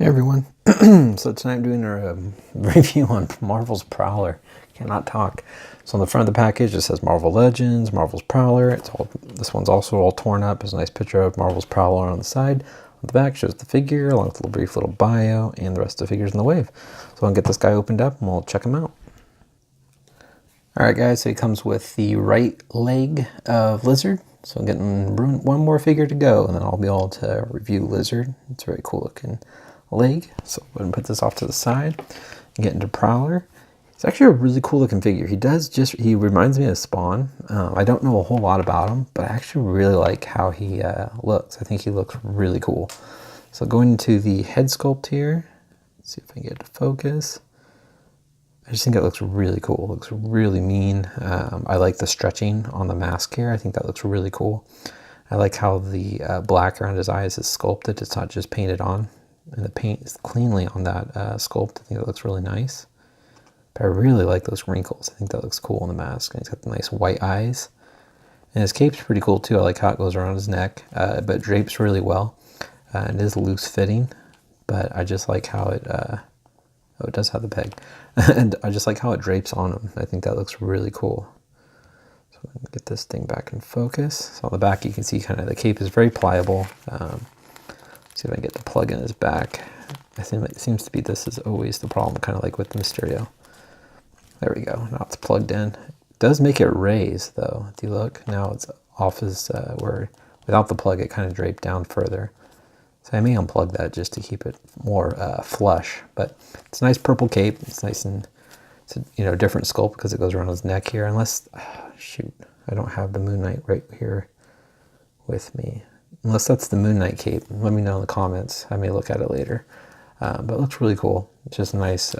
Hey everyone. So tonight I'm doing a review on Marvel's Prowler. Cannot talk. So on the front of the package it says Marvel Legends, Marvel's Prowler. This one's also all torn up. There's a nice picture of Marvel's Prowler on the side. On the back shows the figure along with a brief little bio and the rest of the figures in the wave. So I'll get this guy opened up and we'll check him out. Alright guys, so he comes with the right leg of Lizard. So I'm getting one more figure to go and then I'll be able to review Lizard. It's a very cool looking leg. So I'm going to put this off to the side and get into Prowler. It's actually a really cool looking figure. He reminds me of Spawn. I don't know a whole lot about him, but I actually really like how he looks. I think he looks really cool. So going into the head sculpt here, let's see if I can get it to focus. I just think it looks really cool. It looks really mean. I like the stretching on the mask here. I think that looks really cool. I like how the black around his eyes is sculpted. It's not just painted on. And the paint is cleanly on that sculpt. I think it looks really nice. But I really like those wrinkles. I think that looks cool on the mask. And he's got the nice white eyes. And his cape's pretty cool too. I like how it goes around his neck, but drapes really well. It is loose fitting, but I just like how it, oh, it does have the peg. And I just like how it drapes on him. I think that looks really cool. So I'm gonna get this thing back in focus. So on the back you can see kind of the cape is very pliable. See if I can get the plug in his back. It seems to be this is always the problem, kind of like with the Mysterio. There we go. Now it's plugged in. It does make it raise though. If you look, now it's off his where without the plug it kind of draped down further. So I may unplug that just to keep it more flush. But it's a nice purple cape. It's nice and it's a different sculpt because it goes around his neck here. Unless shoot, I don't have the Moon Knight right here with me. Unless that's the Moon Knight cape. Let me know in the comments. I may look at it later. But it looks really cool. It's just a nice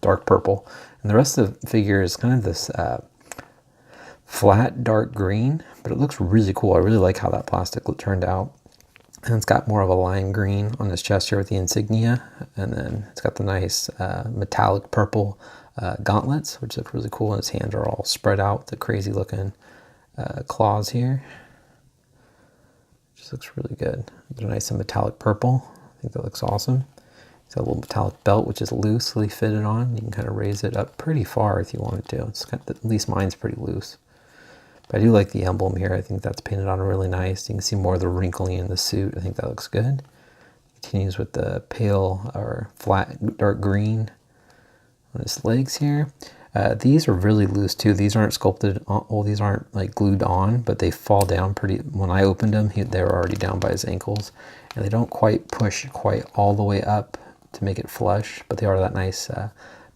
dark purple. And the rest of the figure is kind of this flat dark green, but it looks really cool. I really like how that plastic turned out. And it's got more of a lime green on his chest here with the insignia. And then it's got the nice metallic purple gauntlets, which look really cool. And his hands are all spread out with the crazy looking claws here. Just looks really good. They're nice and metallic purple. I think that looks awesome. It's got a little metallic belt, which is loosely fitted on. You can kind of raise it up pretty far if you wanted to. It's kind of, at least mine's pretty loose. But I do like the emblem here. I think that's painted on really nice. You can see more of the wrinkling in the suit. I think that looks good. Continues with the pale or flat dark green on his legs here. These are really loose too. These aren't sculpted on, well, these aren't like glued on, but they fall down pretty, when I opened them, they were already down by his ankles. And they don't quite push quite all the way up to make it flush, but they are that nice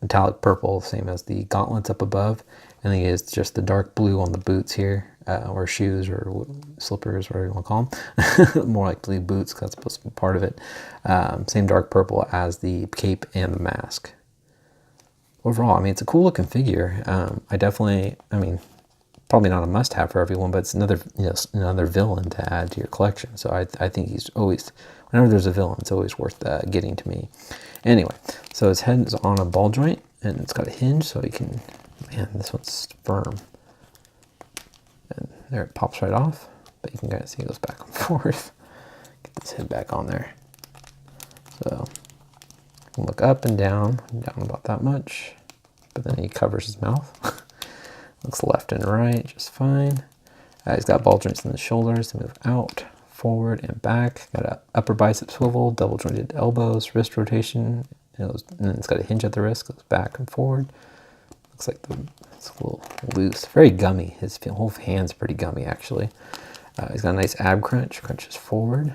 metallic purple, same as the gauntlets up above. And then it's just the dark blue on the boots here, or shoes or slippers, whatever you want to call them. More like blue boots, because that's supposed to be part of it. Same dark purple as the cape and the mask. Overall, I mean, it's a cool looking figure. I mean, probably not a must-have for everyone, but it's another villain to add to your collection. So I think he's always, whenever there's a villain, it's always worth getting to me. Anyway, so his head is on a ball joint, and it's got a hinge, so you can, man, this one's firm. And there it pops right off, but you can kind of see it goes back and forth. Get this head back on there. So look up and down about that much, but then he covers his mouth. Looks left and right just fine. He's got ball joints in the shoulders to move out, forward, and back. Got an upper bicep swivel, double jointed elbows, wrist rotation, and then it's got a hinge at the wrist, goes back and forward. Looks like it's a little loose, very gummy. His whole hand's pretty gummy actually. He's got a nice ab crunch, crunches forward,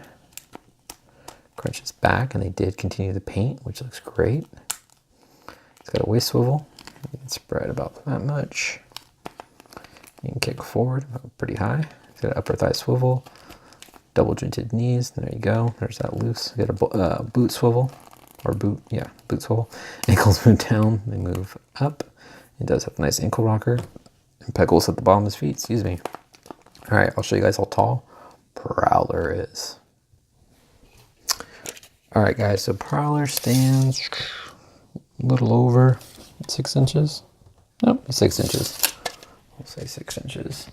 crunches back, and they did continue the paint, which looks great. It's got a waist swivel. You can spread about that much. You can kick forward pretty high. It's got an upper thigh swivel, double jointed knees. There you go. There's that loose. You got a boot swivel, or boot swivel. Ankles move down, they move up. It does have a nice ankle rocker. And pegals at the bottom of his feet, excuse me. All right, I'll show you guys how tall Prowler is. All right, guys, so Prowler stands a little over 6 inches. Nope, 6 inches. We'll say 6 inches.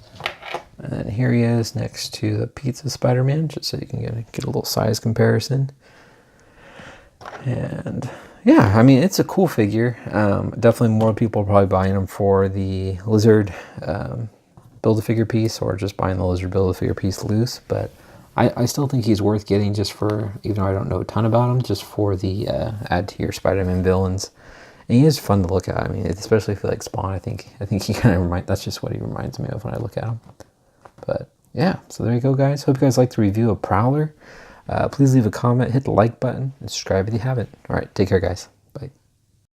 And then here he is next to the Pizza Spider-Man, just so you can get a little size comparison. And yeah, I mean, it's a cool figure. Definitely more people are probably buying them for the Lizard Build-A-Figure piece, or just buying the Lizard Build-A-Figure piece loose. But I still think he's worth getting, just for, even though I don't know a ton about him, just for the add to your Spider-Man villains. And he is fun to look at. I mean, especially if you like Spawn. I think he kind of that's just what he reminds me of when I look at him. But yeah, so there you go, guys. Hope you guys liked the review of Prowler. Please leave a comment, hit the like button, and subscribe if you haven't. All right, take care, guys.